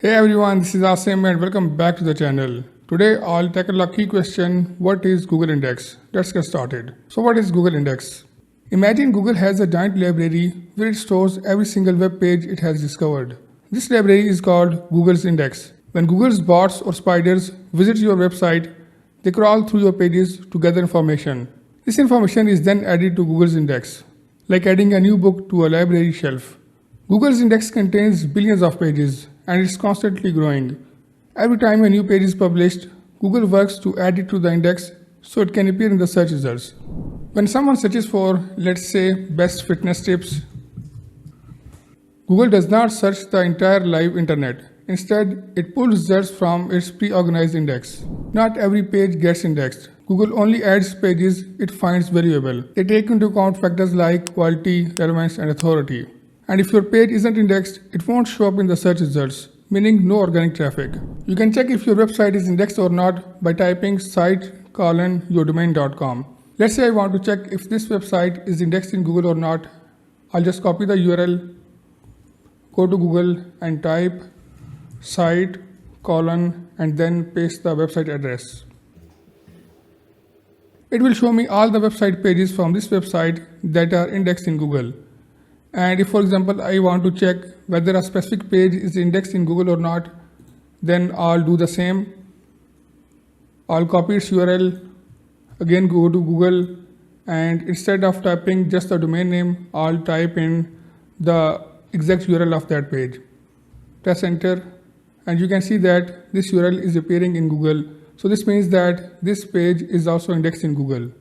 Hey everyone, this is Asim and welcome back to the channel. Today I'll tackle a key question: what is Google Index? Let's get started. So what is Google Index? Imagine Google has a giant library where it stores every single web page it has discovered. This library is called Google's Index. When Google's bots or spiders visit your website, they crawl through your pages to gather information. This information is then added to Google's Index, like adding a new book to a library shelf. Google's index contains billions of pages and it's constantly growing. Every time a new page is published, Google works to add it to the index so it can appear in the search results. When someone searches for, let's say, best fitness tips, Google does not search the entire live internet. Instead, it pulls results from its pre-organized index. Not every page gets indexed. Google only adds pages it finds valuable. They take into account factors like quality, relevance, and authority. And if your page isn't indexed, it won't show up in the search results, meaning no organic traffic. You can check if your website is indexed or not by typing site:yourdomain.com. Let's say I want to check if this website is indexed in Google or not. I'll just copy the URL, go to Google and type site:, and then paste the website address. It will show me all the website pages from this website that are indexed in Google. And if, for example, I want to check whether a specific page is indexed in Google or not, then I'll do the same. I'll copy its URL, again go to Google, and instead of typing just the domain name, I'll type in the exact URL of that page. Press enter, and you can see that this URL is appearing in Google. So this means that this page is also indexed in Google.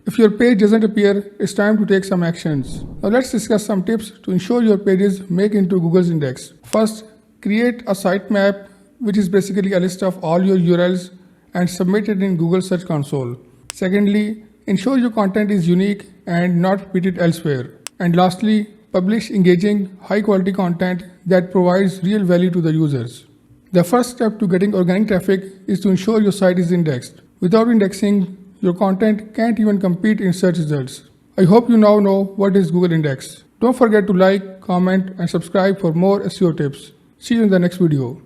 If your page doesn't appear, it's time to take some actions. Now let's discuss some tips to ensure your pages make into Google's index. First, create a sitemap, which is basically a list of all your URLs, and submit it in Google Search Console. Secondly, ensure your content is unique and not repeated elsewhere. And lastly, publish engaging, high-quality content that provides real value to the users. The first step to getting organic traffic is to ensure your site is indexed. Without indexing, your content can't even compete in search results. I hope you now know what is Google Index. Don't forget to like, comment, and subscribe for more SEO tips. See you in the next video.